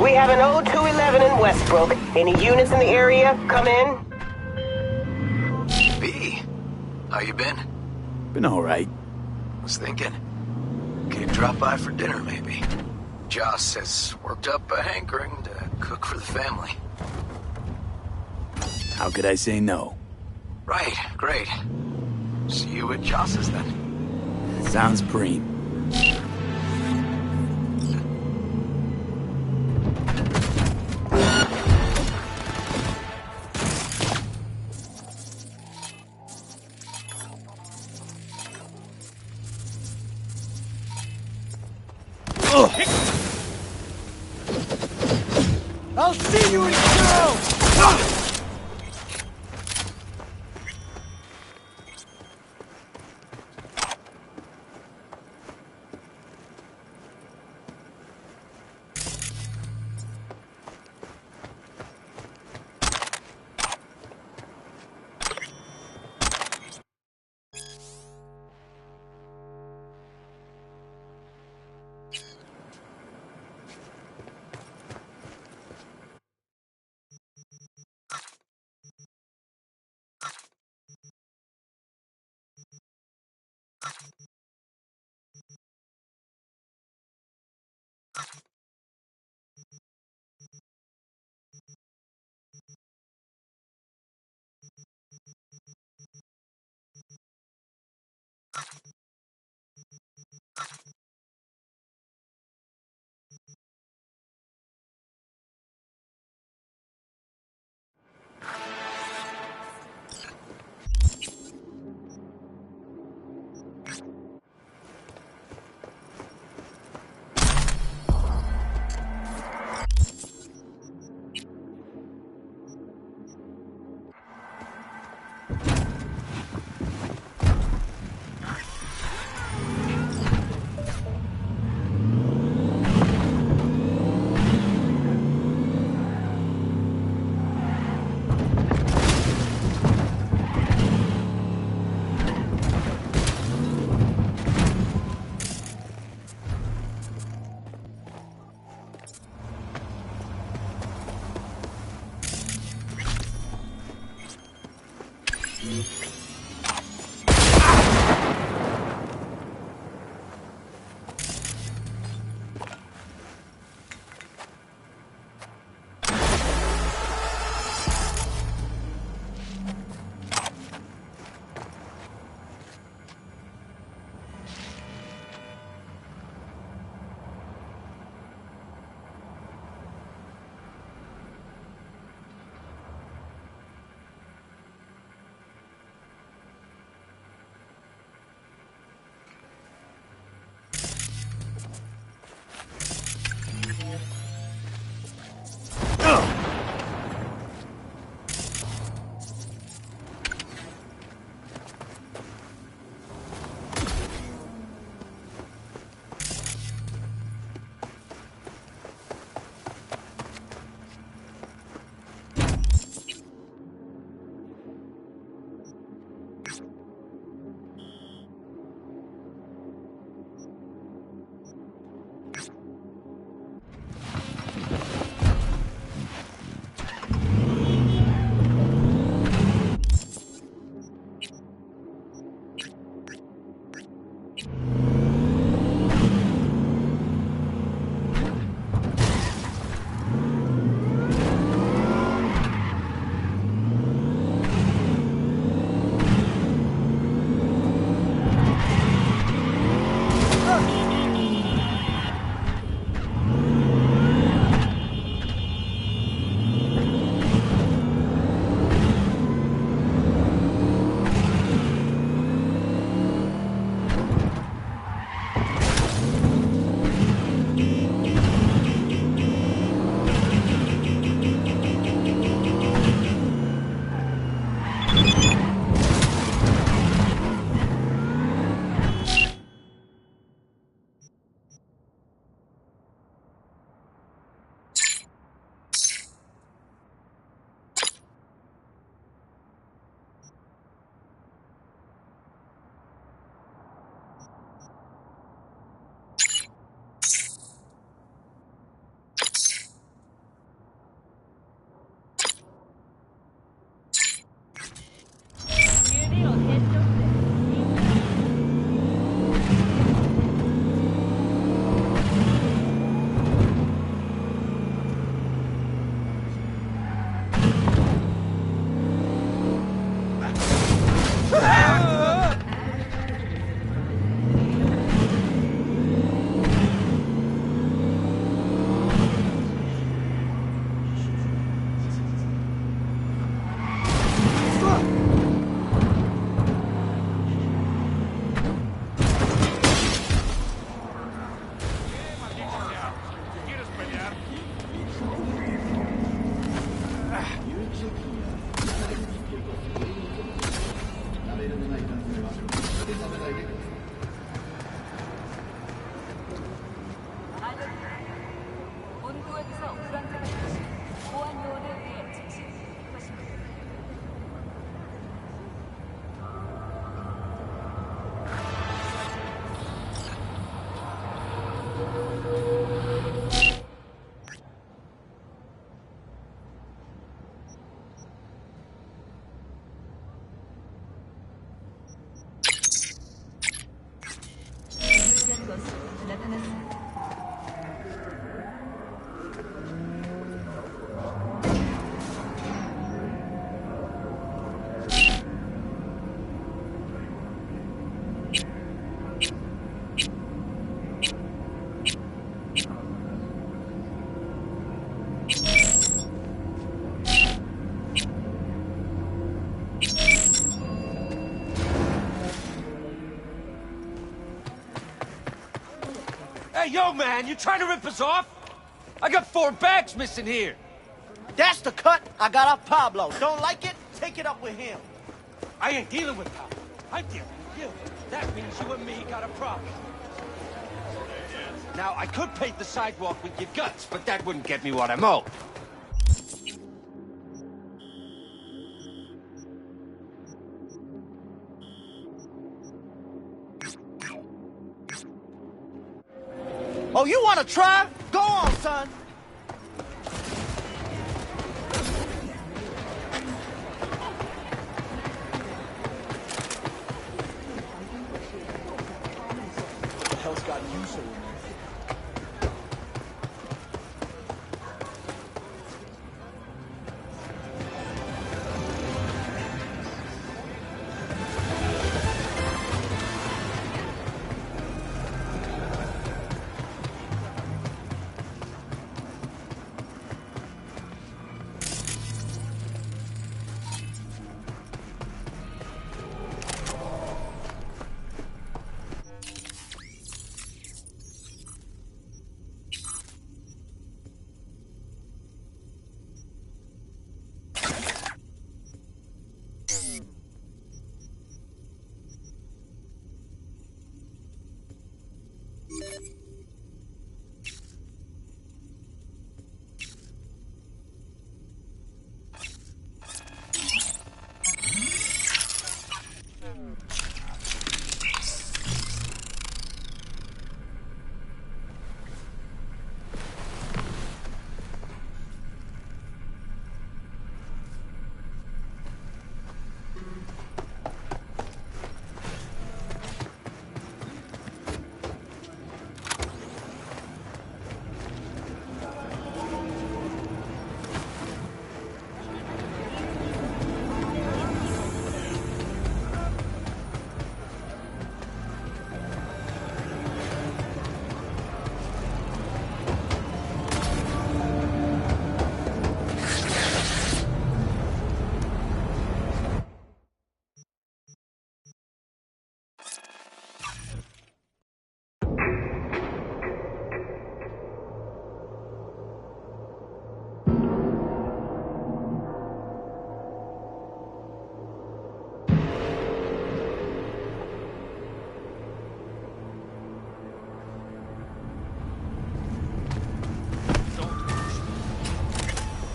We have an 0211 in Westbrook. Any units in the area? Come in. B, how you been? Been alright. Was thinking, could drop by for dinner maybe. Joss has worked up a hankering to cook for the family. How could I say no? Right, great. See you at Joss's then. Sounds preem. I'll see you in jail! yo, man, you trying to rip us off? I got 4 bags missing here. That's the cut I got off Pablo. Don't like it? Take it up with him. I ain't dealing with Pablo. I'm dealing with you. That means you and me got a problem. Now, I could paint the sidewalk with your guts, but that wouldn't get me what I'm owed. Oh, you want to try? Go on, son. What the hell's gotten you so romantic?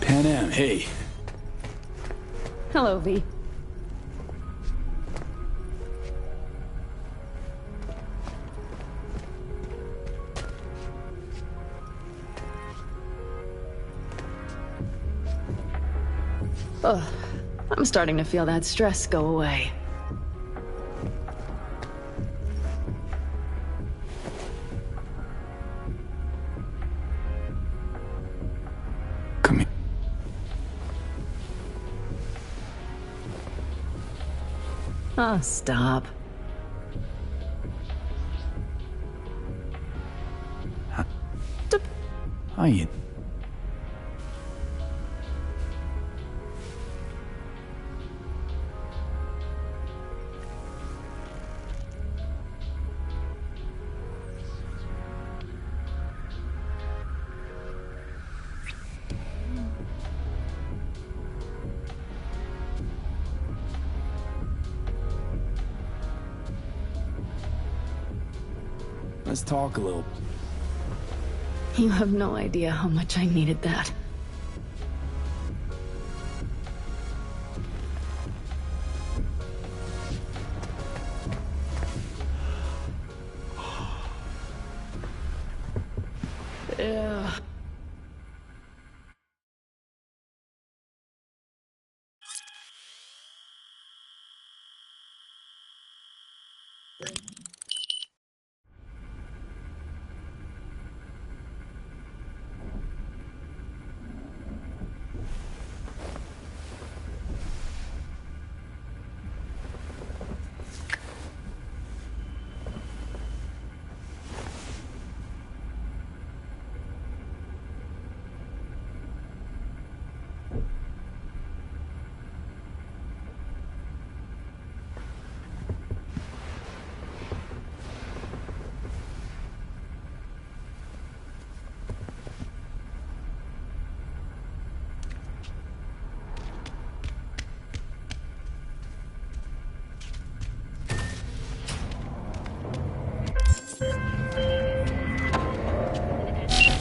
Panam, hey. Hello, V. Ugh, I'm starting to feel that stress go away. Come here. Oh, stop. How you? Let's talk a little. You have no idea how much I needed that. Ugh.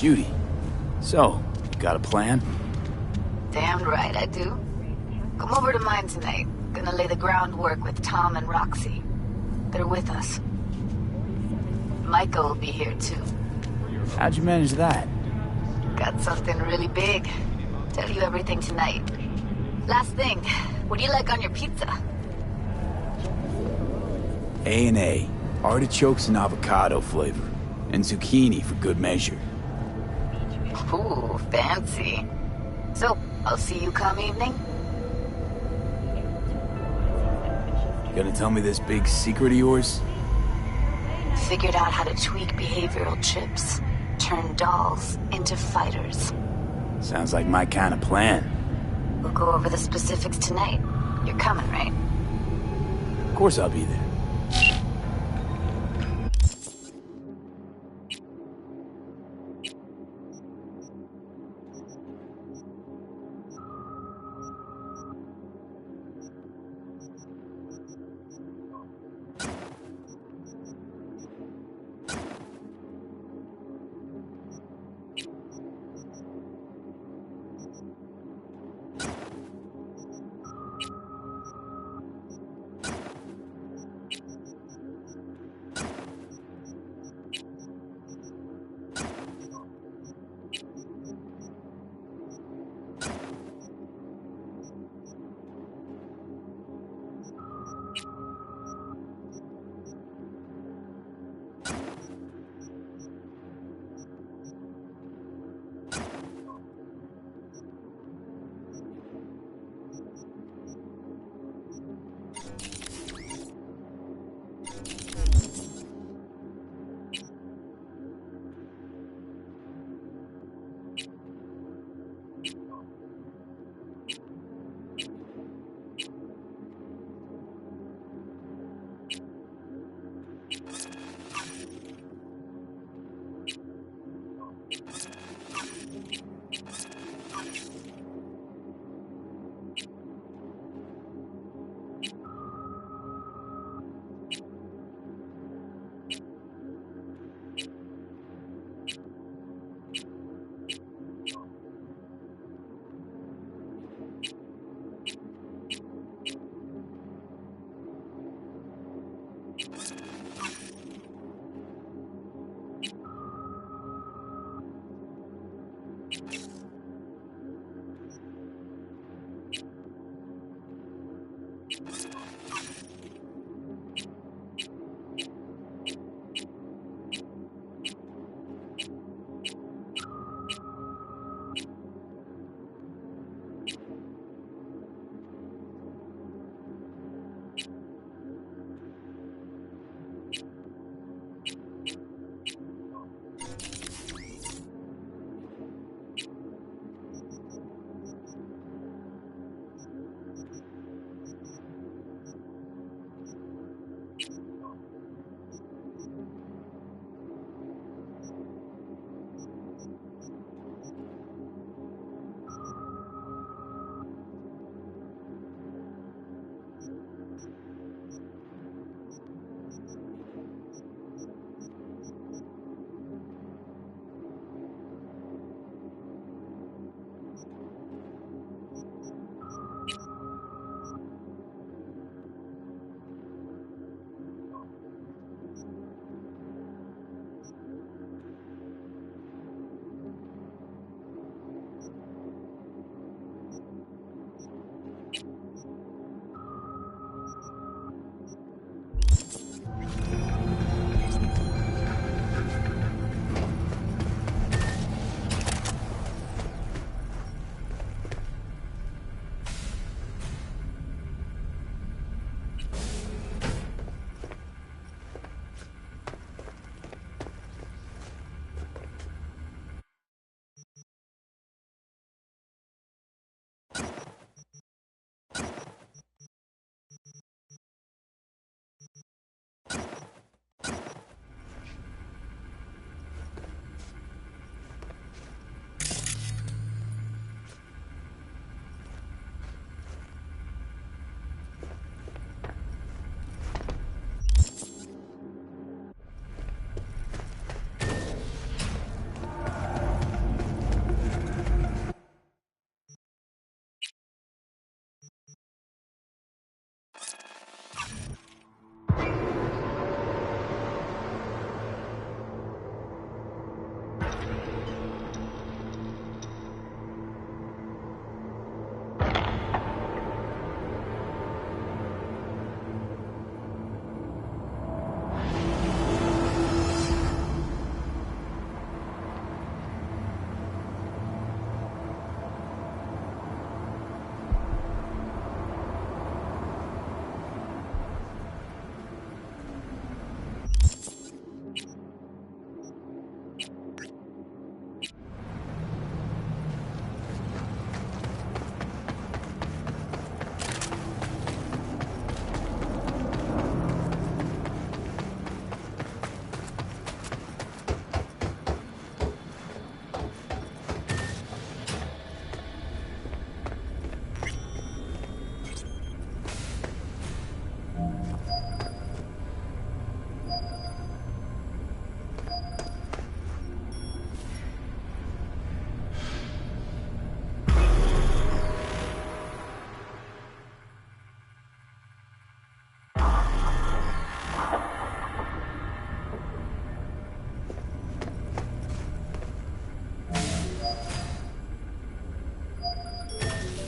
Judy. So, you got a plan? Damn right I do. Come over to mine tonight. Gonna lay the groundwork with Tom and Roxy. They're with us. Micah will be here too. How'd you manage that? Got something really big. Tell you everything tonight. Last thing, what do you like on your pizza? A&A. Artichokes and avocado flavor. And zucchini for good measure. Ooh, fancy. So, I'll see you come evening? Gonna tell me this big secret of yours? Figured out how to tweak behavioral chips. Turn dolls into fighters. Sounds like my kind of plan. We'll go over the specifics tonight. You're coming, right? Of course I'll be there.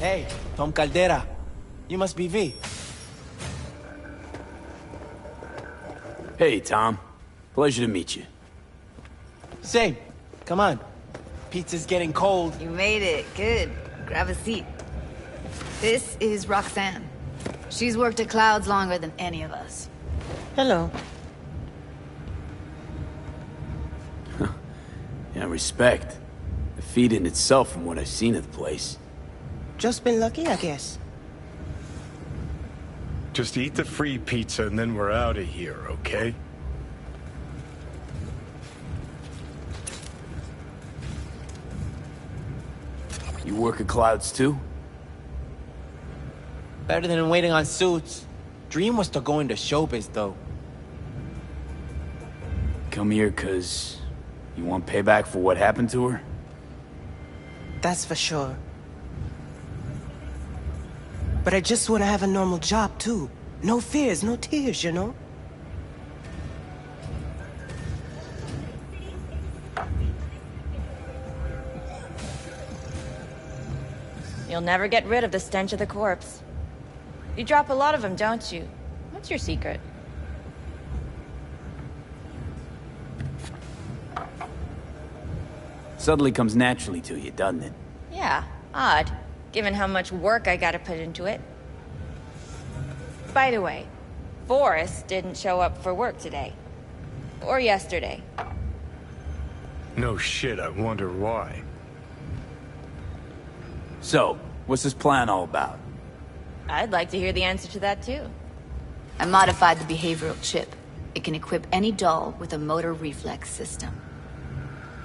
Hey, Tom Caldera. You must be V. Hey, Tom. Pleasure to meet you. Same. Come on. Pizza's getting cold. You made it. Good. Grab a seat. This is Roxanne. She's worked at Clouds longer than any of us. Hello. Yeah, respect. A feat in itself from what I've seen of the place. Just been lucky, I guess. Just eat the free pizza and then we're out of here, okay? You work at Clouds too? Better than waiting on suits. Dream was to go into showbiz, though. Come here 'cause you want payback for what happened to her? That's for sure. But I just want to have a normal job, too. No fears, no tears, you know? You'll never get rid of the stench of the corpse. You drop a lot of them, don't you? What's your secret? Suddenly comes naturally to you, doesn't it? Yeah, odd, given how much work I gotta put into it. By the way, Forrest didn't show up for work today. Or yesterday. No shit, I wonder why. So, what's this plan all about? I'd like to hear the answer to that, too. I modified the behavioral chip. It can equip any doll with a motor reflex system.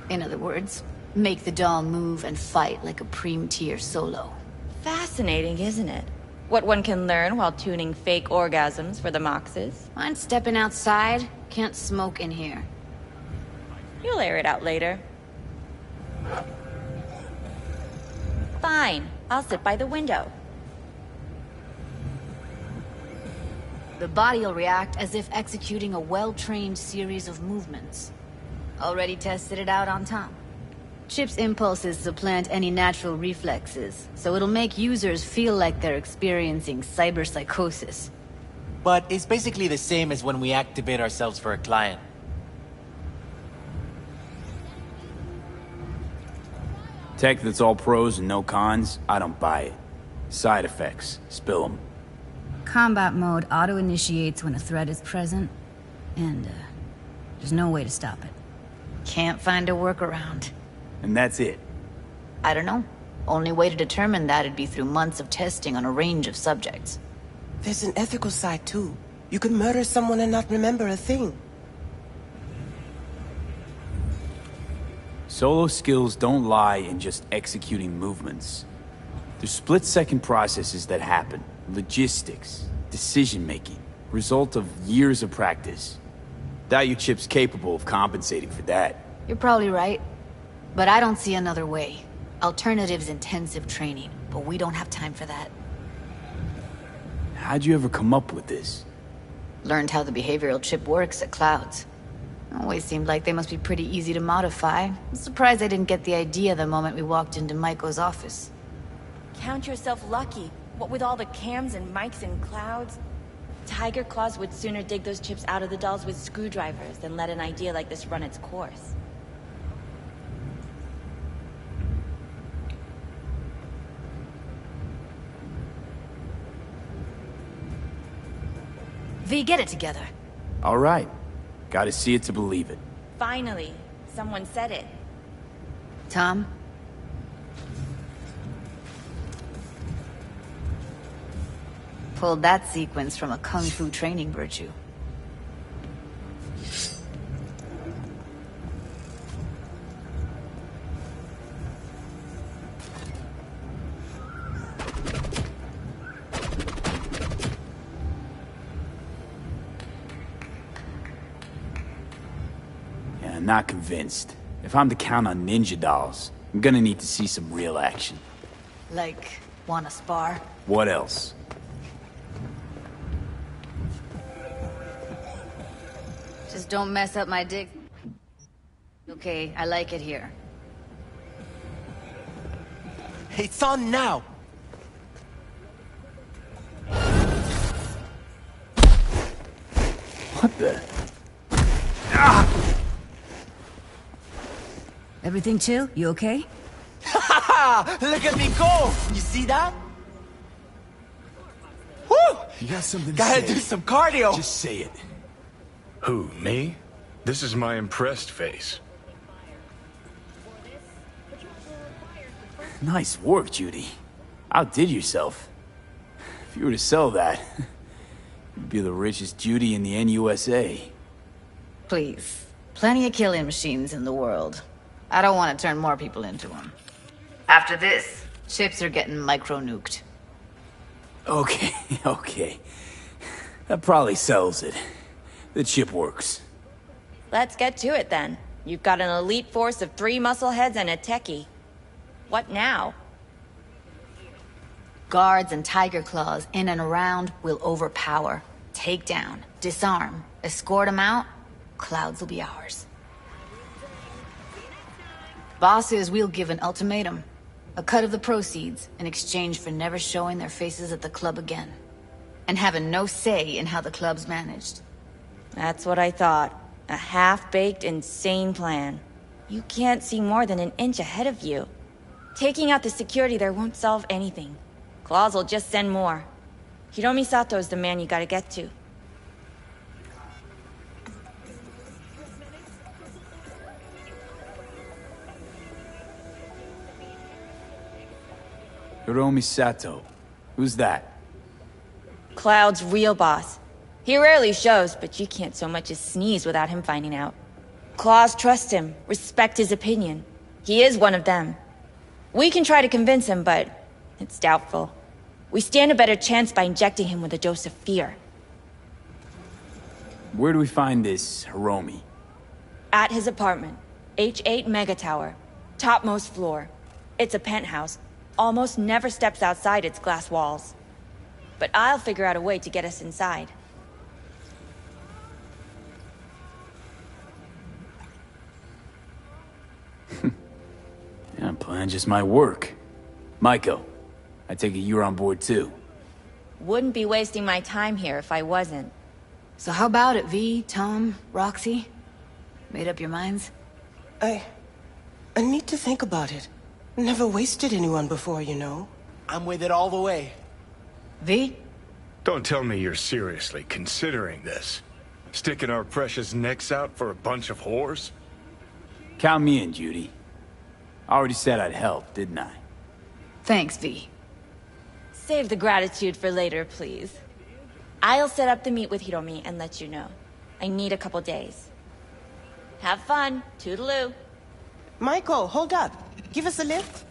In other words, make the doll move and fight like a Prime-tier solo. Fascinating, isn't it? What one can learn while tuning fake orgasms for the Moxes. Mind stepping outside? Can't smoke in here. You'll air it out later. Fine, I'll sit by the window. The body will react as if executing a well-trained series of movements. Already tested it out on Tom. Chip's impulses supplant any natural reflexes, so it'll make users feel like they're experiencing cyberpsychosis. But it's basically the same as when we activate ourselves for a client. Tech that's all pros and no cons, I don't buy it. Side effects, spill them. Combat mode auto-initiates when a threat is present, and there's no way to stop it. Can't find a workaround. And that's it. I don't know. Only way to determine that'd be through months of testing on a range of subjects. There's an ethical side, too. You could murder someone and not remember a thing. Solo skills don't lie in just executing movements. There's split-second processes that happen. Logistics, decision-making, result of years of practice. Doubt your chip's capable of compensating for that. You're probably right. But I don't see another way. Alternative's intensive training, but we don't have time for that. How'd you ever come up with this? Learned how the behavioral chip works at Clouds. Always seemed like they must be pretty easy to modify. I'm surprised I didn't get the idea the moment we walked into Maiko's office. Count yourself lucky. What with all the cams and mics and Clouds? Tiger Claws would sooner dig those chips out of the dolls with screwdrivers than let an idea like this run its course. V, get it together. All right. Gotta see it to believe it. Finally, someone said it. Tom? Pulled that sequence from a kung fu training virtue. Yeah, I'm not convinced. If I'm to count on ninja dolls, I'm gonna need to see some real action. Like, wanna spar? What else? Just don't mess up my dick. Okay, I like it here. It's on now! the... Everything chill? You okay? Look at me go! You see that? Woo! You got something to Gotta say. do some cardio! Just say it. Who, me? This is my impressed face. Nice work, Judy. Outdid yourself. If you were to sell that, you'd be the richest Judy in the NUSA. Please. Plenty of killing machines in the world. I don't want to turn more people into them. After this, chips are getting micro-nuked. Okay, okay. That probably sells it. The chip works. Let's get to it then. You've got an elite force of 3 muscleheads and a techie. What now? Guards and tiger claws in and around will overpower, take down, disarm, escort them out. Clouds will be ours. Boss says we'll give an ultimatum. A cut of the proceeds in exchange for never showing their faces at the club again. And having no say in how the club's managed. That's what I thought. A half-baked, insane plan. You can't see more than an inch ahead of you. Taking out the security there won't solve anything. Claws will just send more. Hiromi Sato's the man you gotta get to. Hiromi Sato. Who's that? Cloud's real boss. He rarely shows, but you can't so much as sneeze without him finding out. Claws trust him, respect his opinion. He is one of them. We can try to convince him, but it's doubtful. We stand a better chance by injecting him with a dose of fear. Where do we find this Hiromi? At his apartment. H8 Mega Tower. Topmost floor. It's a penthouse. Almost never steps outside its glass walls. But I'll figure out a way to get us inside. Yeah, plan just might work. Maiko, I take it you're on board too. Wouldn't be wasting my time here if I wasn't. So how about it, V, Tom, Roxy? Made up your minds? I need to think about it. Never wasted anyone before, you know. I'm with it all the way. V? Don't tell me you're seriously considering this. Sticking our precious necks out for a bunch of whores? Count me in, Judy. I already said I'd help, didn't I? Thanks, V. Save the gratitude for later, please. I'll set up the meet with Hiromi and let you know. I need a couple days. Have fun. Toodaloo. Michael, hold up. Give us a lift.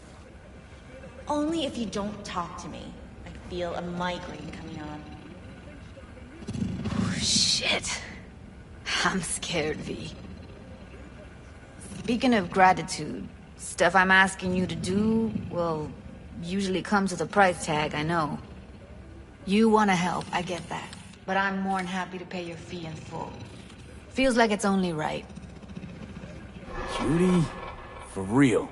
Only if you don't talk to me. I feel a migraine coming on. Oh, shit. I'm scared, V. Speaking of gratitude, stuff I'm asking you to do, well, usually comes with a price tag, I know. You want to help, I get that. But I'm more than happy to pay your fee in full. Feels like it's only right. Judy? For real?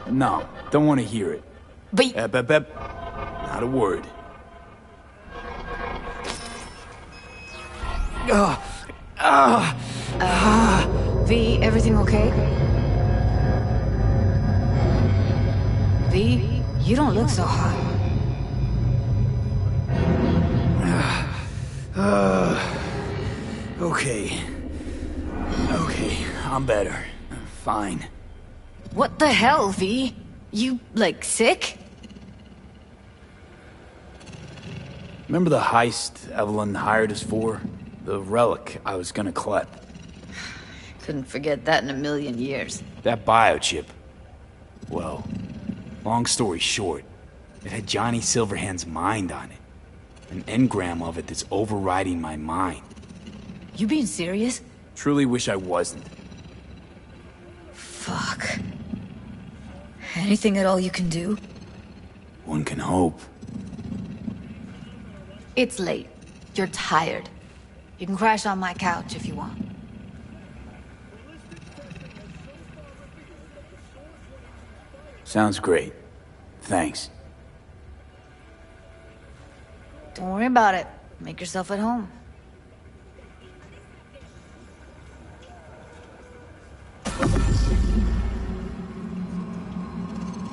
No, don't want to hear it. But... Not a word. V, everything okay? V, you don't look so hot. Okay. Okay, I'm better. Fine. What the hell, V? You, like, sick? Remember the heist Evelyn hired us for? The relic I was gonna collect. Couldn't forget that in a million years. That biochip. Well, long story short, it had Johnny Silverhand's mind on it. An engram of it that's overriding my mind. You being serious? Truly wish I wasn't. Fuck. Anything at all you can do? One can hope. It's late. You're tired. You can crash on my couch if you want. Sounds great. Thanks. Don't worry about it. Make yourself at home.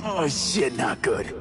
Oh shit, not good.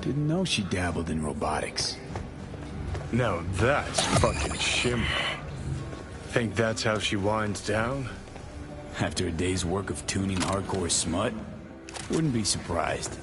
Didn't know she dabbled in robotics. Now that's fucking shimmer. Think that's how she winds down? After a day's work of tuning hardcore smut, wouldn't be surprised.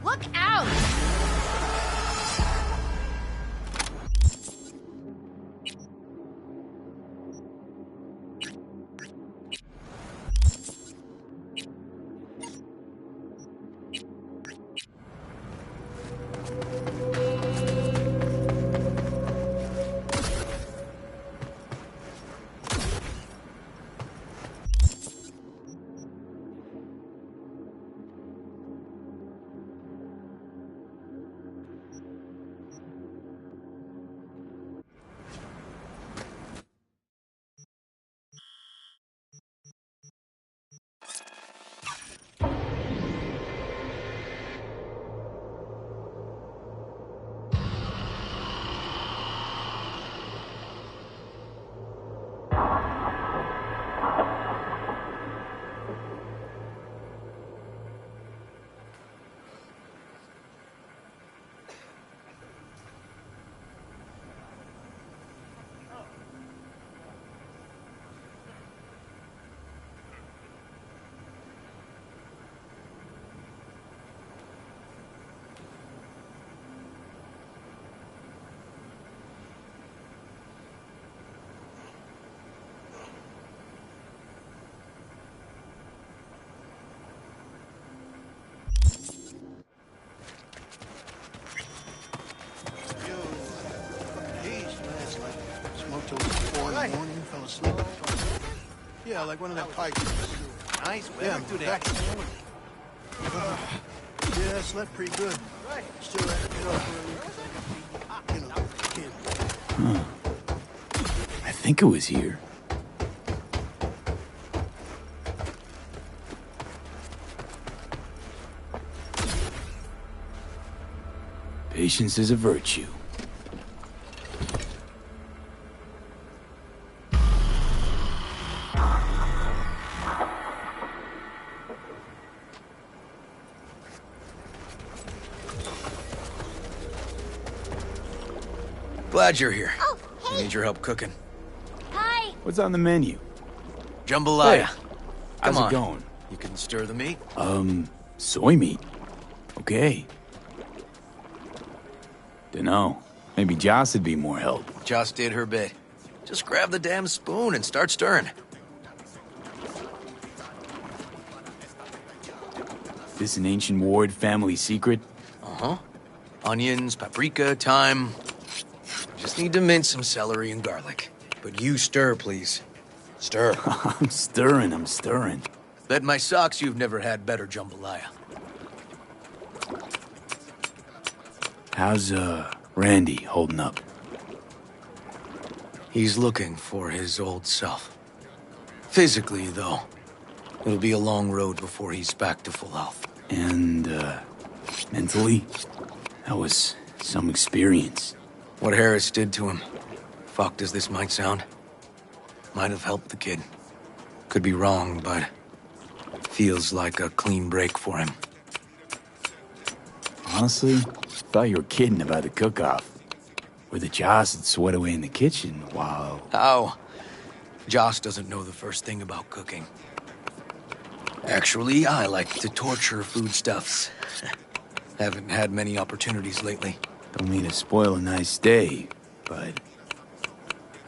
Look out! Yeah, like one of them pipes. Nice. Yeah, Do back that. in the morning. Yeah, I slept pretty good. Still had to get up early. You know, kid. Huh. I think it was here. Patience is a virtue. Glad you're here. Oh, I hey! need your help cooking. Hi! What's on the menu? Jambalaya. Hey, Come how's on. it going? You can stir the meat? Soy meat. Okay. Dunno. Maybe Joss would be more help. Joss did her bit. Just grab the damn spoon and start stirring. This an ancient Ward family secret? Uh-huh. Onions, paprika, thyme. Just need to mince some celery and garlic. But you stir, please. Stir. I'm stirring. Bet my socks you've never had better jambalaya. How's, Randy holding up? He's looking for his old self. Physically, though. It'll be a long road before he's back to full health. And, mentally? That was some experience. What Harris did to him, fucked as this might sound, might have helped the kid. Could be wrong, but feels like a clean break for him. Honestly, thought you were kidding about the cook-off. Where the Joss would sweat away in the kitchen while... How? Joss doesn't know the first thing about cooking. Actually, I like to torture foodstuffs. Haven't had many opportunities lately. Don't mean to spoil a nice day, but...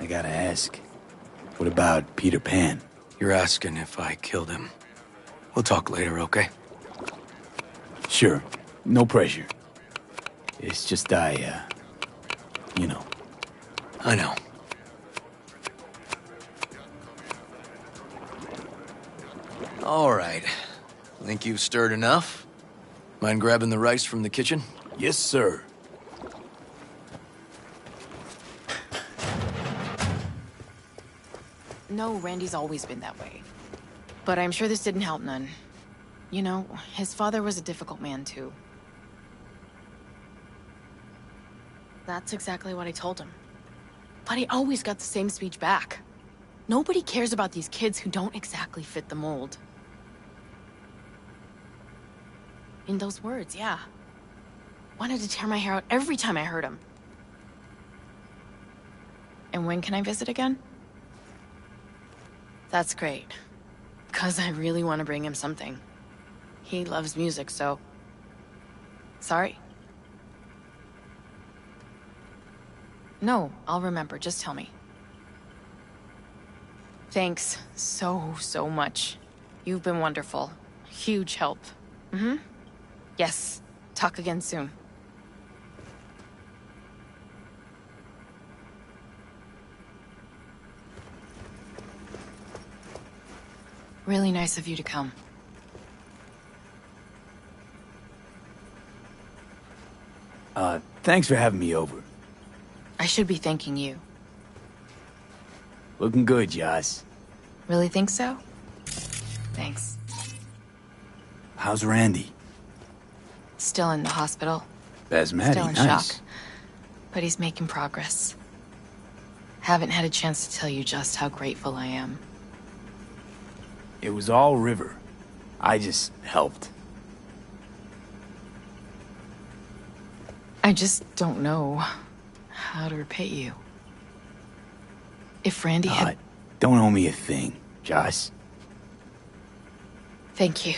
I gotta ask. What about Peter Pan? You're asking if I killed him. We'll talk later, okay? Sure. No pressure. It's just you know. I know. All right. Think you've stirred enough? Mind grabbing the rice from the kitchen? Yes, sir. No, Randy's always been that way. But I'm sure this didn't help none. You know, his father was a difficult man, too. That's exactly what I told him. But I always got the same speech back. Nobody cares about these kids who don't exactly fit the mold. In those words, yeah. Wanted to tear my hair out every time I heard him. And when can I visit again? That's great. 'Cause I really want to bring him something. He loves music, so... Sorry. No, I'll remember. Just tell me. Thanks so much. You've been wonderful. Huge help. Mm-hmm. Yes. Talk again soon. Really nice of you to come. Thanks for having me over. I should be thanking you. Looking good, Joss. Really think so? Thanks. How's Randy? Still in the hospital. Basmati, Still in nice. shock. But he's making progress. Haven't had a chance to tell you just how grateful I am. It was all River. I just helped. I just don't know how to repay you. If Randy had... Don't owe me a thing, Joss. Thank you.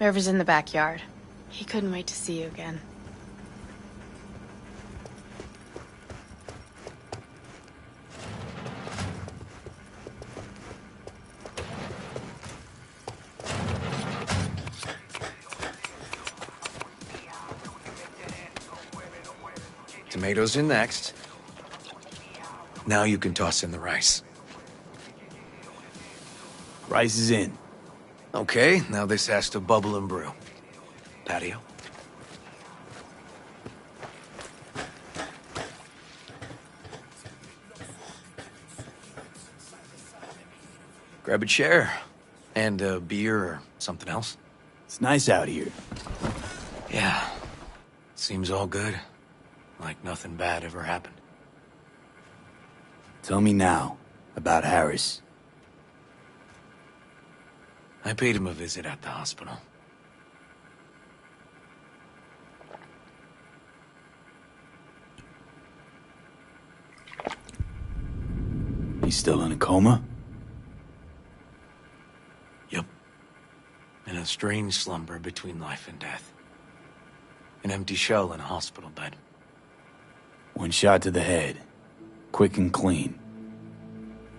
River's in the backyard. He couldn't wait to see you again. Tomatoes in next. Now you can toss in the rice. Rice is in. Okay, now this has to bubble and brew. Patio. Grab a chair. And a beer or something else. It's nice out here. Yeah. Seems all good. Like nothing bad ever happened. Tell me now about Harris. I paid him a visit at the hospital. He's still in a coma? Yup. In a strange slumber between life and death. An empty shell in a hospital bed. One shot to the head. Quick and clean.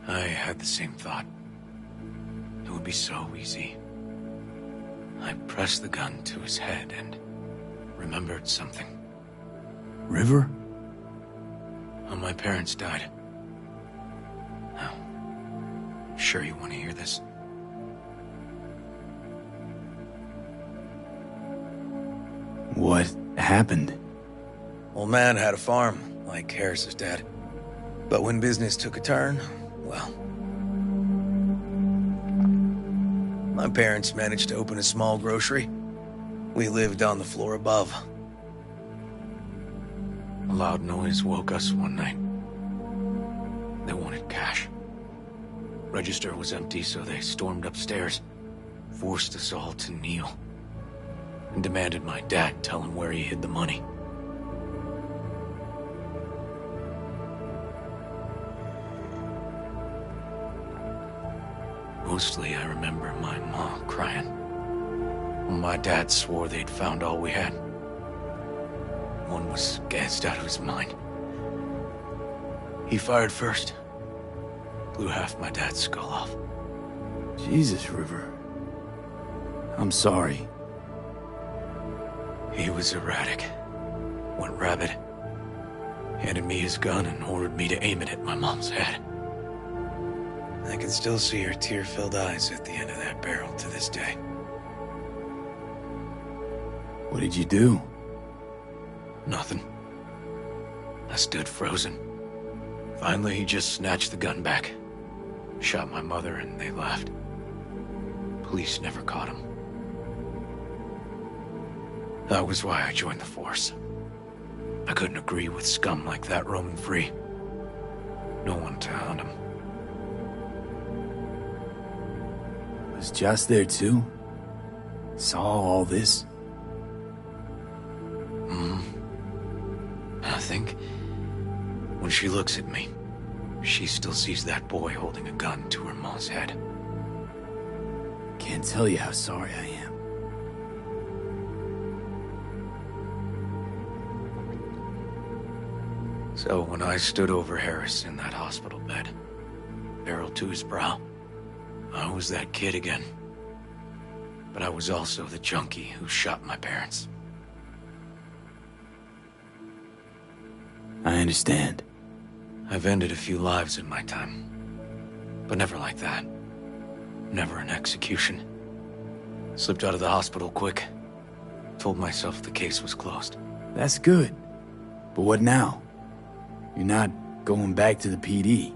I had the same thought. It would be so easy. I pressed the gun to his head and remembered something. River? When my parents died. Now, sure you want to hear this? What happened? Old man had a farm, like Harris's dad. But when business took a turn, well... my parents managed to open a small grocery. We lived on the floor above. A loud noise woke us one night. They wanted cash. Register was empty, so they stormed upstairs, forced us all to kneel, and demanded my dad tell him where he hid the money. Mostly, I remember my mom crying. When my dad swore they'd found all we had. One was gassed out of his mind. He fired first. Blew half my dad's skull off. Jesus, River. I'm sorry. He was erratic. Went rabid. Handed me his gun and ordered me to aim it at my mom's head. I can still see her tear-filled eyes at the end of that barrel to this day. What did you do? Nothing. I stood frozen. Finally, he just snatched the gun back. Shot my mother and they left. Police never caught him. That was why I joined the force. I couldn't agree with scum like that roaming free. No one to hunt him. Was Joss there too? Saw all this? I think when she looks at me, she still sees that boy holding a gun to her mom's head. Can't tell you how sorry I am. So when I stood over Harris in that hospital bed, barrel to his brow, I was that kid again. But I was also the junkie who shot my parents. I understand. I've ended a few lives in my time. But never like that. Never an execution. Slipped out of the hospital quick. Told myself the case was closed. That's good. But what now? You're not going back to the PD.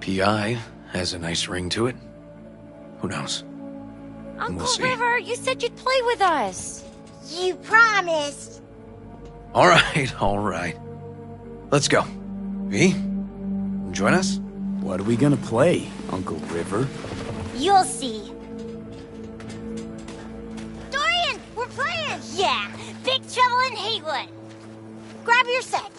PI has a nice ring to it. Who knows? Uncle River, you said you'd play with us. You promised. All right. Let's go. V, join us? What are we gonna play, Uncle River? You'll see. Dorian, we're playing! Yeah, Big Trouble in Haywood. Grab your set.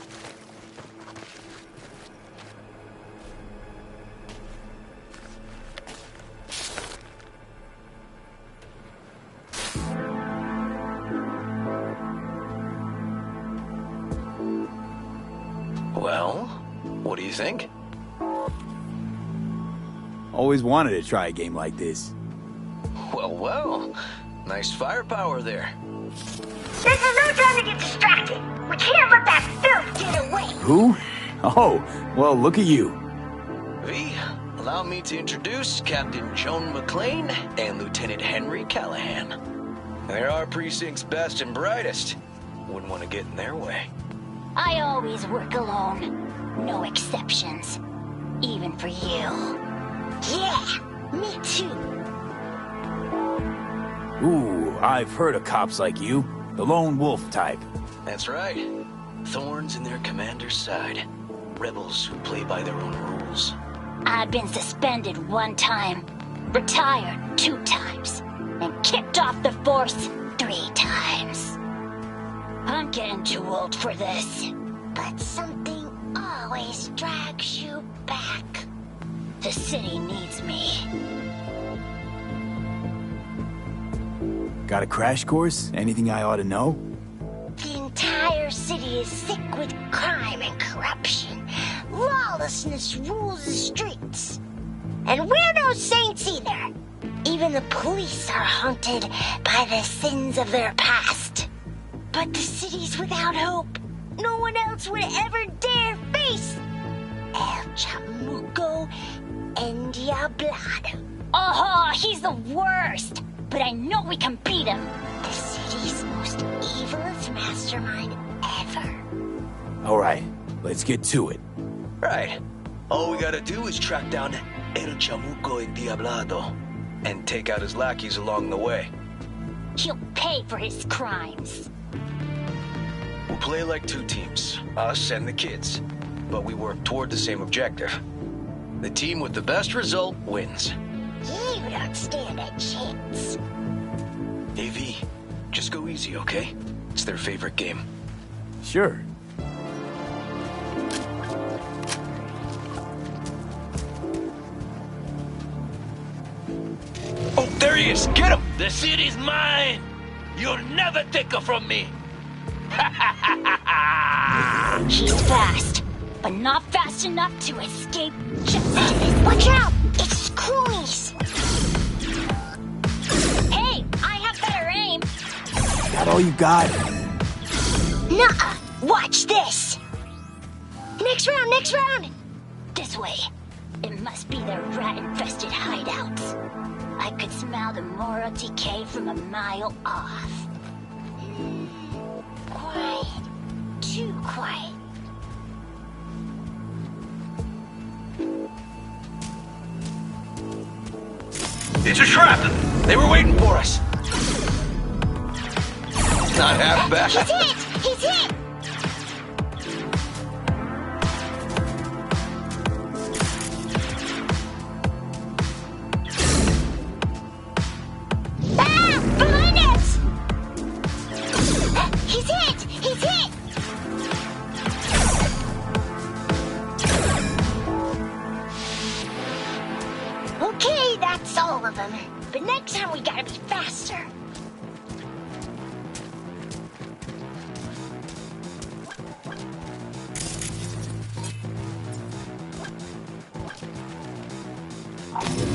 Well, what do you think? Always wanted to try a game like this. Well. Nice firepower there. This is no time to get distracted. We can't let that filth get away. Who? Oh, well, look at you. V, allow me to introduce Captain Joan McClane and Lieutenant Henry Callahan. They're our precinct's best and brightest. Wouldn't want to get in their way. I always work alone. No exceptions. Even for you. Yeah, me too. Ooh, I've heard of cops like you. The lone wolf type. That's right. Thorns in their commander's side. Rebels who play by their own rules. I've been suspended 1 time, retired 2 times, and kicked off the force 3 times. I'm getting too old for this. But something always drags you back. The city needs me. Got a crash course? Anything I ought to know? The entire city is sick with crime and corruption. Lawlessness rules the streets. And we're no saints either. Even the police are haunted by the sins of their past. But the city's without hope. No one else would ever dare face El Chamuco and Diablado. Oh, he's the worst! But I know we can beat him. The city's most evilest mastermind ever. All right, let's get to it. Right. All we gotta do is track down El Chamuco and Diablado and take out his lackeys along the way. He'll pay for his crimes. We'll play like two teams, us and the kids, but we work toward the same objective. The team with the best result wins. You don't stand a chance. AV, just go easy, okay? It's their favorite game. Sure. Oh, there he is! Get him! The city's mine! You'll never take her from me! He's fast, but not fast enough to escape justice. Watch out! It's cronies! Hey, I have better aim! That all you got? Nuh-uh! Watch this! Next round, next round! This way. It must be the rat-infested hideouts. I could smell the moral decay from a mile off. Quiet. Too quiet. It's a trap! They were waiting for us! Not half bad. He's hit! He's hit! Ah! Behind us! He's hit! He's hit! Okay, that's all of them. But next time we gotta be faster.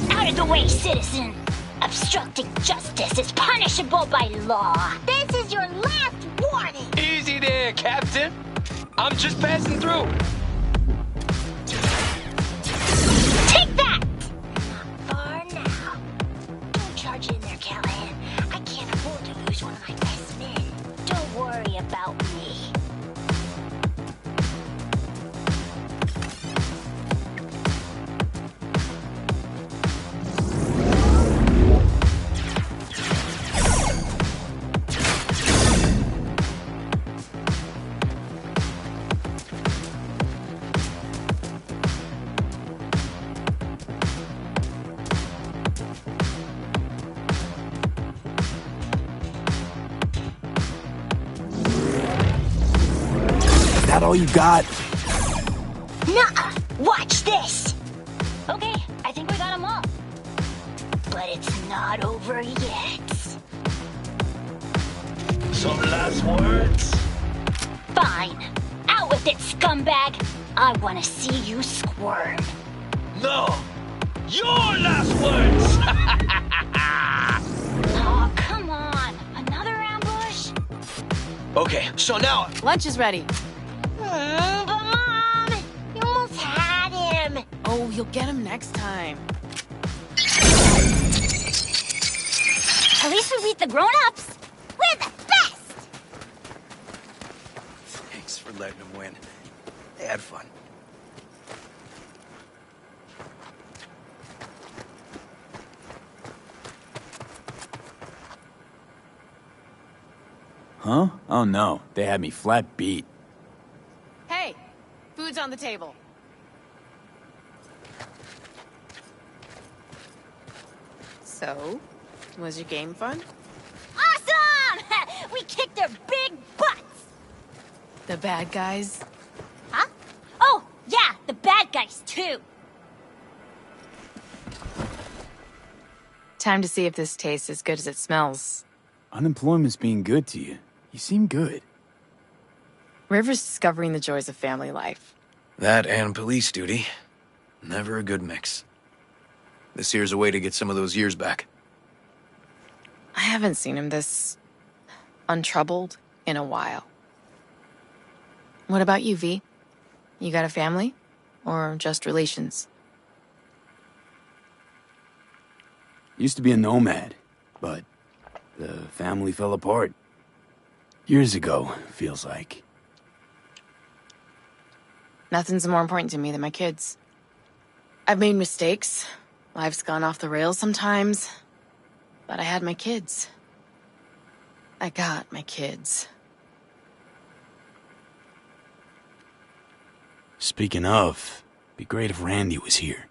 Out of the way, citizen! Obstructing justice is punishable by law. This is your last warning! Easy there, Captain. I'm just passing through. Take that! Far now. Don't charge in there, Callahan. I can't afford to lose one of my best men. Don't worry about me. That all you got? Nuh-uh. Watch this! Okay, I think we got them all. But it's not over yet. Some last words? Fine. Out with it, scumbag! I want to see you squirm. No! Your last words! Oh, come on. Another ambush? Okay, so now... Lunch is ready. But Mom, you almost had him. Oh, you'll get him next time. At least we beat the grown-ups. We're the best! Thanks for letting them win. They had fun. Huh? Oh no, they had me flat beat. Hey, food's on the table. So, was your game fun? Awesome! We kicked their big butts! The bad guys? Huh? Oh, too. Time to see if this tastes as good as it smells. Unemployment's being good to you. You seem good. River's discovering the joys of family life. That and police duty. Never a good mix. This here's a way to get some of those years back. I haven't seen him this untroubled in a while. What about you, V? You got a family? Or just relations? Used to be a nomad, but the family fell apart. Years ago, feels like. Nothing's more important to me than my kids. I've made mistakes. Life's gone off the rails sometimes. But I had my kids. I got my kids. Speaking of, be great if Randy was here.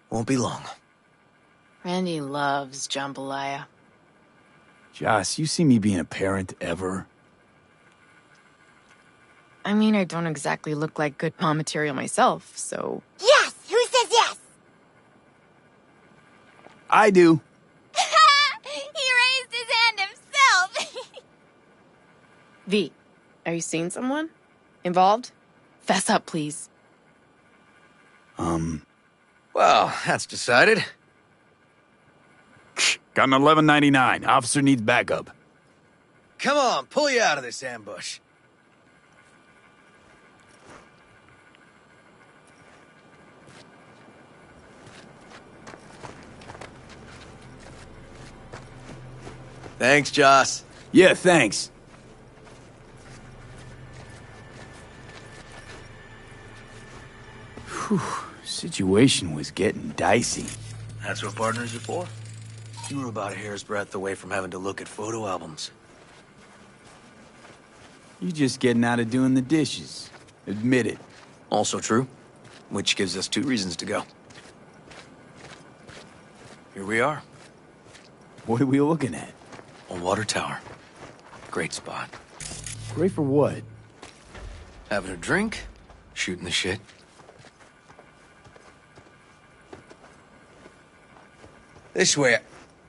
Won't be long. Randy loves jambalaya. Joss, you see me being a parent ever? I mean, I don't exactly look like good mom material myself, so... Yes! Who says yes? I do. He raised his hand himself. V, are you seeing someone? Involved? Fess up, please. Well, that's decided. Got an 1199. Officer needs backup. Come on, pull you out of this ambush. Thanks, Joss. Yeah, thanks. Whew, situation was getting dicey. That's what partners are for. You were about a hair's breadth away from having to look at photo albums. You just getting out of doing the dishes. Admit it. Also true, which gives us 2 reasons to go. Here we are. What are we looking at? A water tower. Great spot. Great for what? Having a drink, shooting the shit. This way.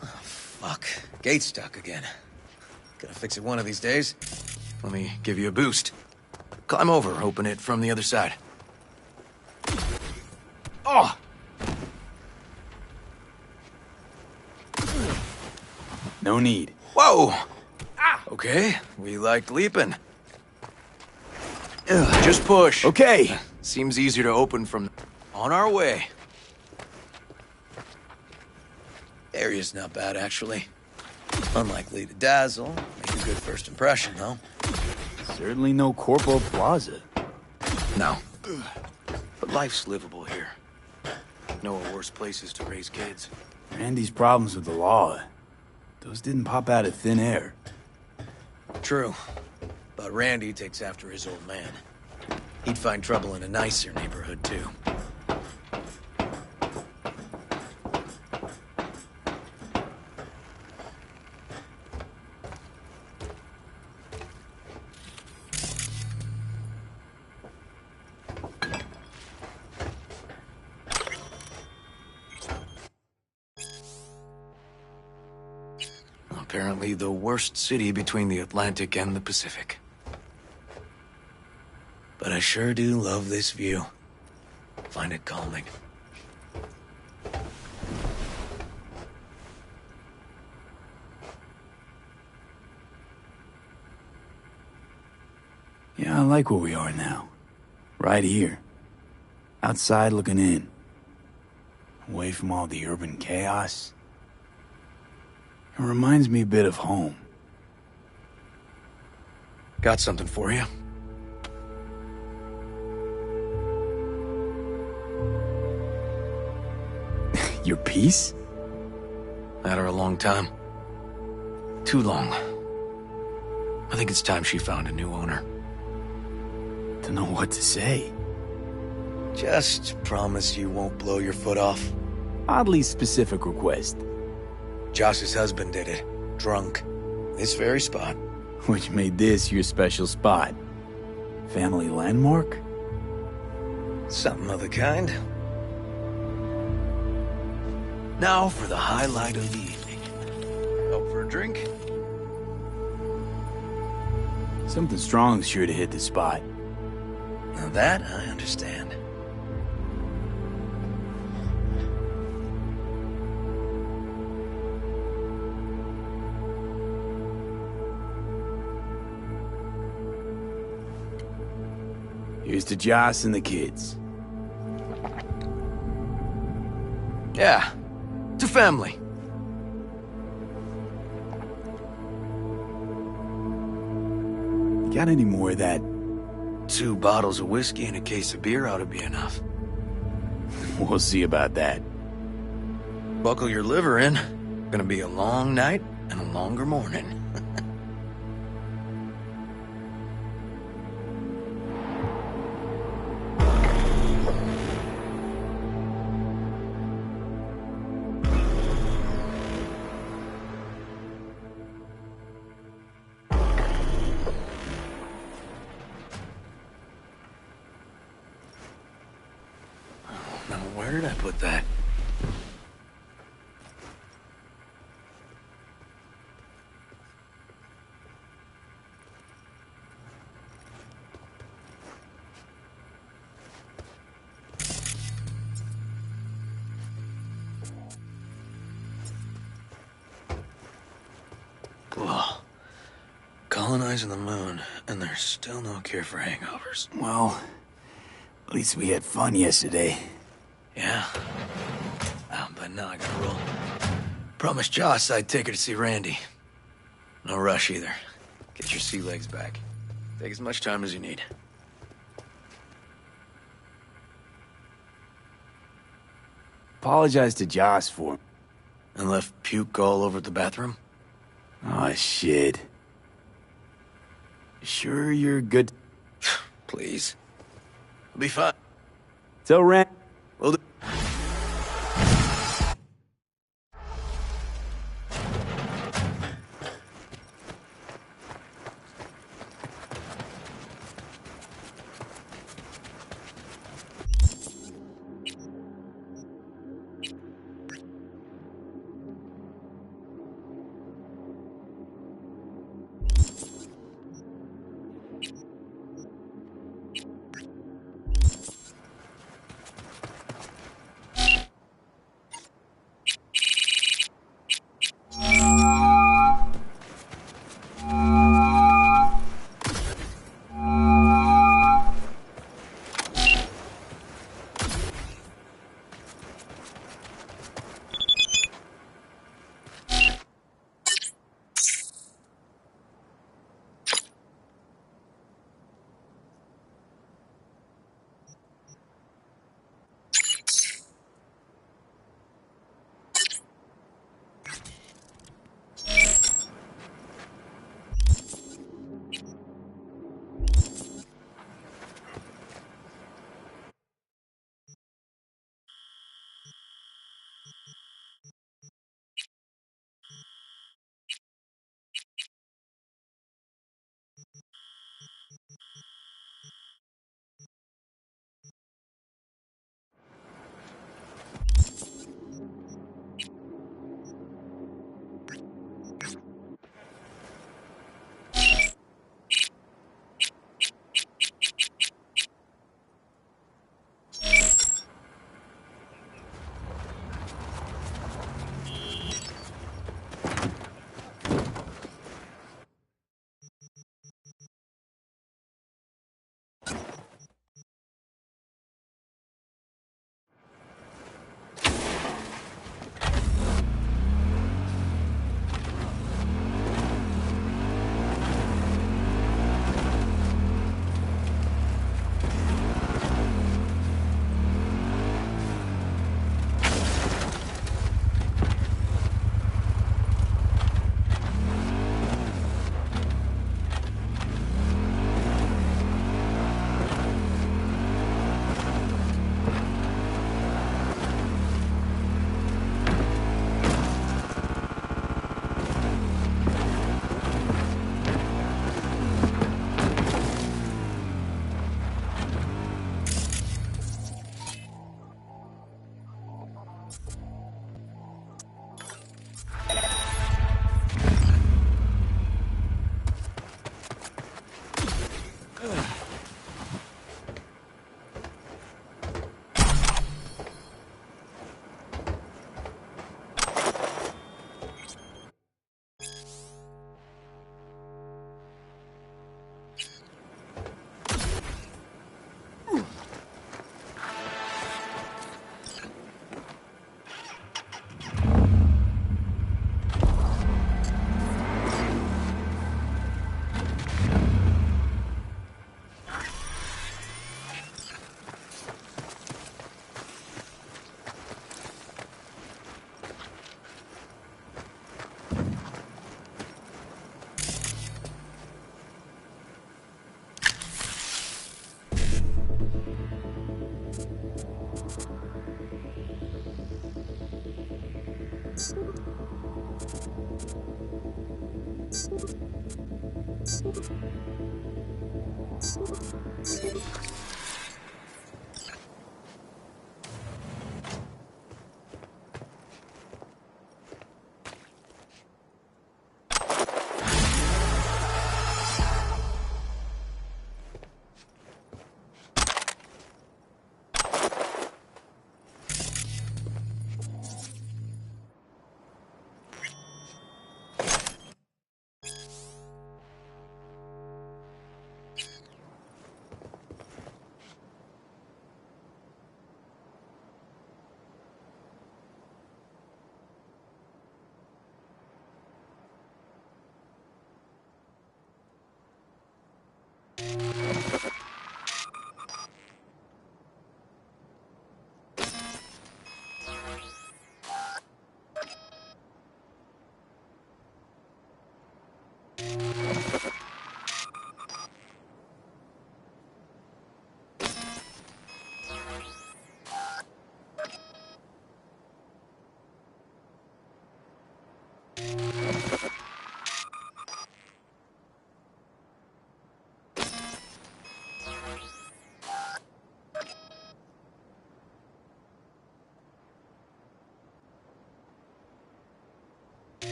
Oh, fuck. Gate's stuck again. Gotta fix it one of these days. Let me give you a boost. Climb over, open it from the other side. Oh! No need. Whoa! Okay, we like leaping. Just push. Okay. Seems easier to open from... On our way. Area's not bad, actually. Unlikely to dazzle. Make a good first impression, though. Certainly no Corpo Plaza. No. But life's livable here. No worse places to raise kids. Randy's problems with the law. Those didn't pop out of thin air. True. But Randy takes after his old man. He'd find trouble in a nicer neighborhood, too. Apparently the worst city between the Atlantic and the Pacific. But I sure do love this view. Find it calming. Yeah, I like where we are now. Right here. Outside looking in. Away from all the urban chaos. It reminds me a bit of home. Got something for you. Your piece? Had her a long time. Too long. I think it's time she found a new owner. Don't know what to say. Just promise you won't blow your foot off. Oddly specific request. Josh's husband did it. Drunk. This very spot. Which made this your special spot. Family landmark? Something of the kind. Now for the highlight of the evening. Up for a drink? Something strong's sure to hit the spot. Now that I understand. Here's to Joss and the kids. Yeah, to family. You got any more of that? 2 bottles of whiskey and a case of beer ought to be enough. We'll see about that. Buckle your liver in. Gonna be a long night and a longer morning. Now, where did I put that? Whoa. Colonizing the moon, and there's still no cure for hangovers. Well, at least we had fun yesterday. Yeah. But now I gotta roll. Promised Joss I'd take her to see Randy. No rush either. Get your sea legs back. Take as much time as you need. Apologize to Joss for... And left puke all over the bathroom? Oh, shit. Sure you're good? Please. I'll be fine. Tell Rand... Will do.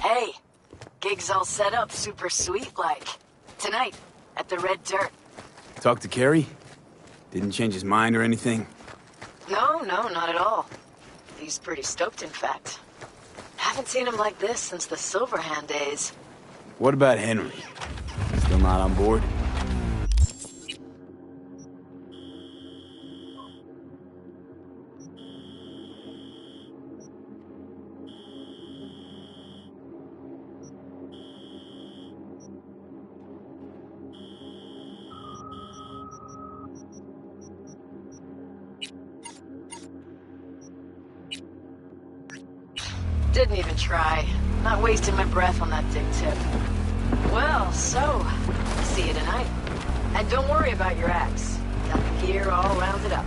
Hey, gig's all set up super sweet-like. Tonight, at the Red Dirt. Talk to Kerry? Didn't change his mind or anything? No, not at all. He's pretty stoked, in fact. Haven't seen him like this since the Silverhand days. What about Henry? Still not on board? Didn't even try. Not wasting my breath on that dig tip. Well, so, see you tonight. And don't worry about your axe. Got the gear all rounded up.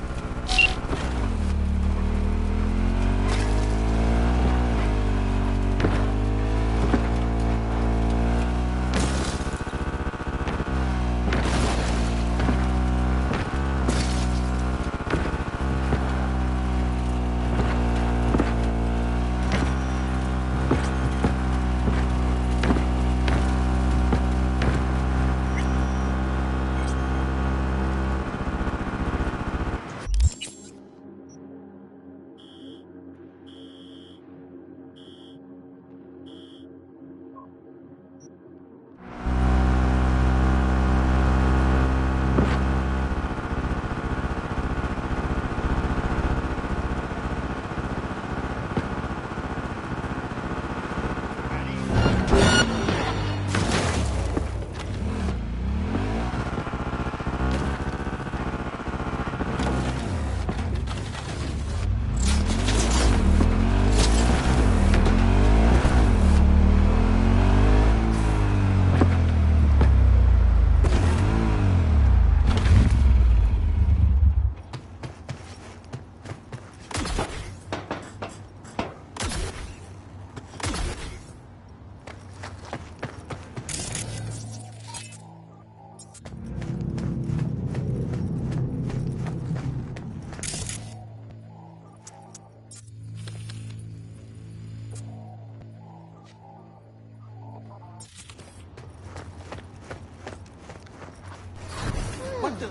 What the?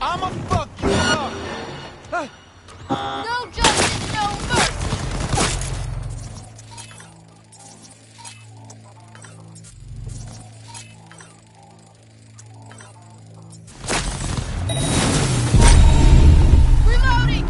I'ma fuck you up! No justice, no mercy! Reloading!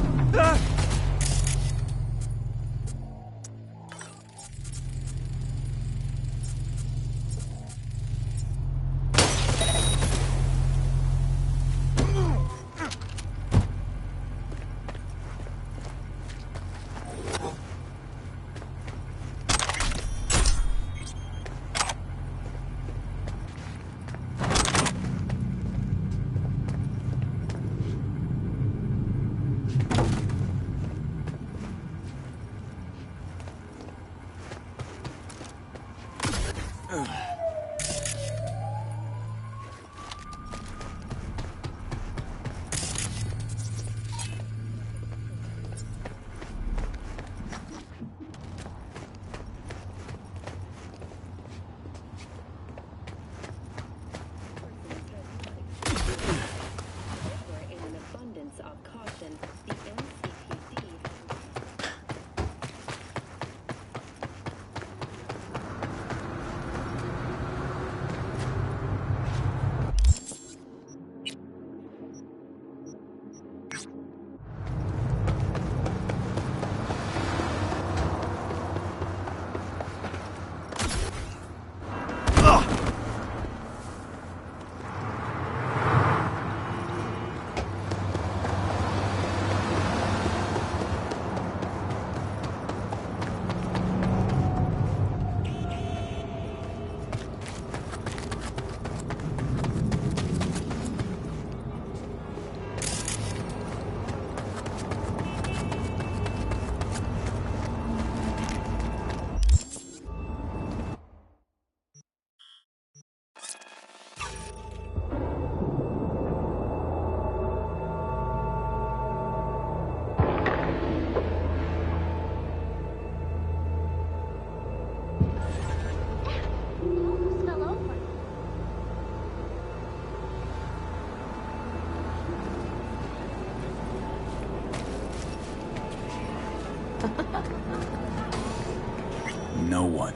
No one.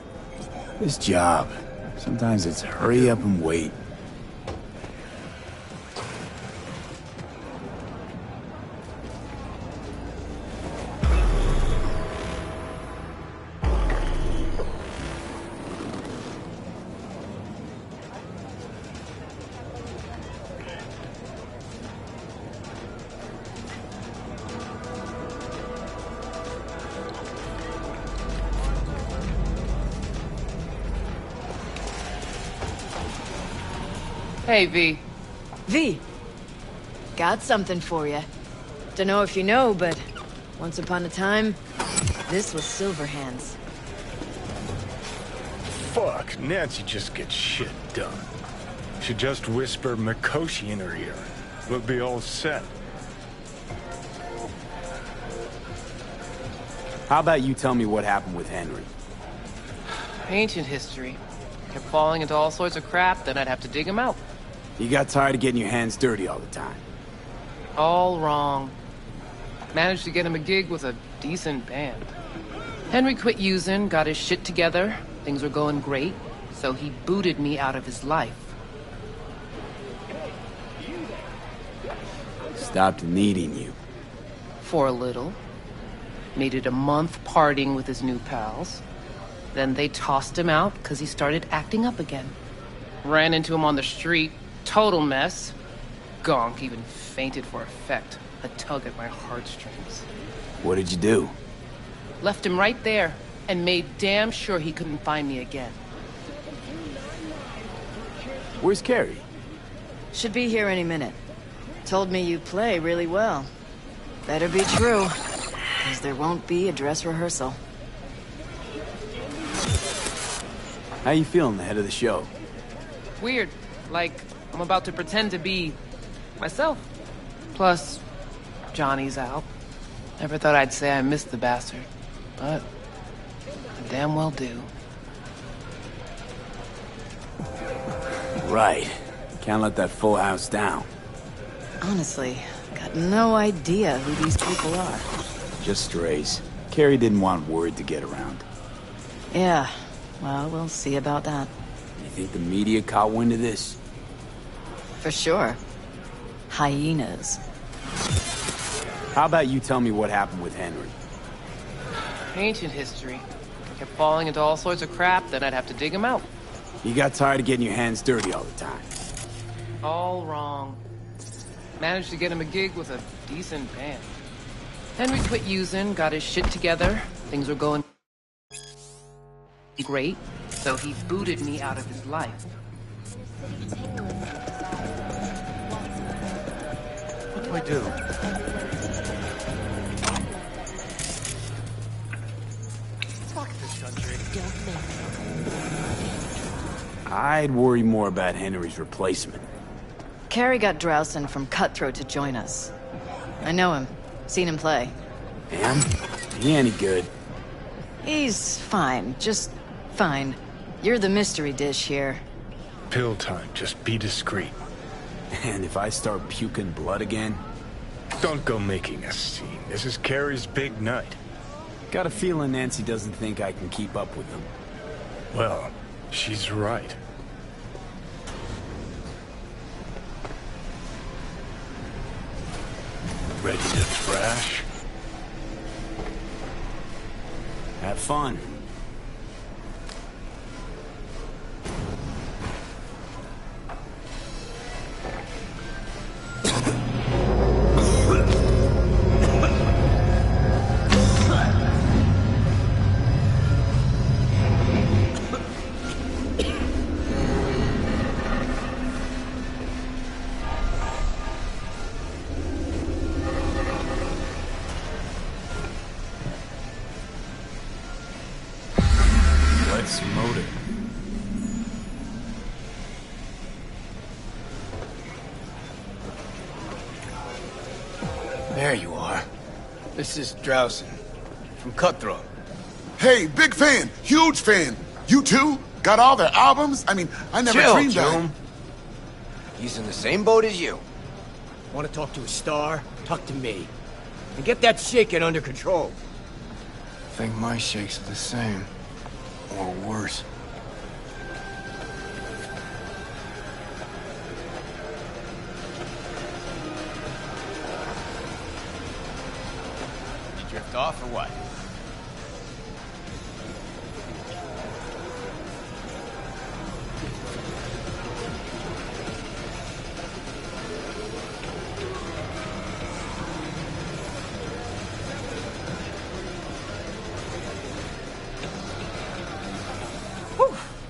This job. Sometimes it's hurry up and wait. Hey, V. V. Got something for you. Dunno if you know, but once upon a time, this was Silverhand's. Fuck, Nancy just gets shit done. She just whispered Mikoshi in her ear. We'll be all set. How about you tell me what happened with Henry? Ancient history. Kept falling into all sorts of crap, then I'd have to dig him out. You got tired of getting your hands dirty all the time. All wrong. Managed to get him a gig with a decent band. Henry quit using, got his shit together, things were going great, so he booted me out of his life. Stopped needing you. For a little. Needed a month partying with his new pals. Then they tossed him out because he started acting up again. Ran into him on the street. Total mess. Gonk even fainted for effect. A tug at my heartstrings. What did you do? Left him right there and made damn sure he couldn't find me again. Where's Carrie? Should be here any minute. Told me you play really well. Better be true, because there won't be a dress rehearsal. How you feeling ahead of the show? Weird. Like, I'm about to pretend to be myself. Plus, Johnny's out. Never thought I'd say I missed the bastard, but I damn well do. Right. Can't let that full house down. Honestly, got no idea who these people are. Just strays. Carrie didn't want word to get around. Yeah, well, we'll see about that. You think the media caught wind of this? For sure. Hyenas. How about you tell me what happened with Henry? Ancient history. Kept falling into all sorts of crap, then I'd have to dig him out. You got tired of getting your hands dirty all the time. All wrong. Managed to get him a gig with a decent band. Henry quit using, got his shit together, things were going great, so he booted me out of his life. What do I do? Fuck this country. Don't make I'd worry more about Henry's replacement. Carrie got Drowson from Cutthroat to join us. I know him. Seen him play. And? He any good? He's fine. Just fine. You're the mystery dish here. Pill time. Just be discreet. And if I start puking blood again? Don't go making a scene. This is Carrie's big night. Got a feeling Nancy doesn't think I can keep up with him. Well, she's right. Ready to thrash? Have fun. Let's motor. There you are. This is Drowson, from Cutthroat. Hey, big fan, huge fan. You too? Got all their albums? I mean, I never Chill, dreamed that. Joan. He's in the same boat as you. Want to talk to a star? Talk to me. And get that shaking under control. I think my shakes are the same. Or worse. You drift off or what?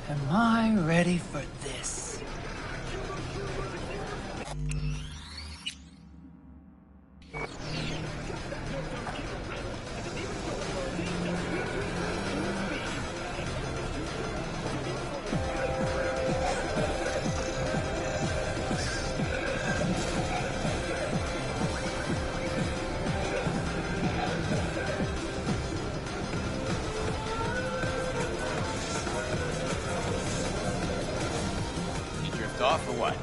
Am I ready for this? You drift off or what?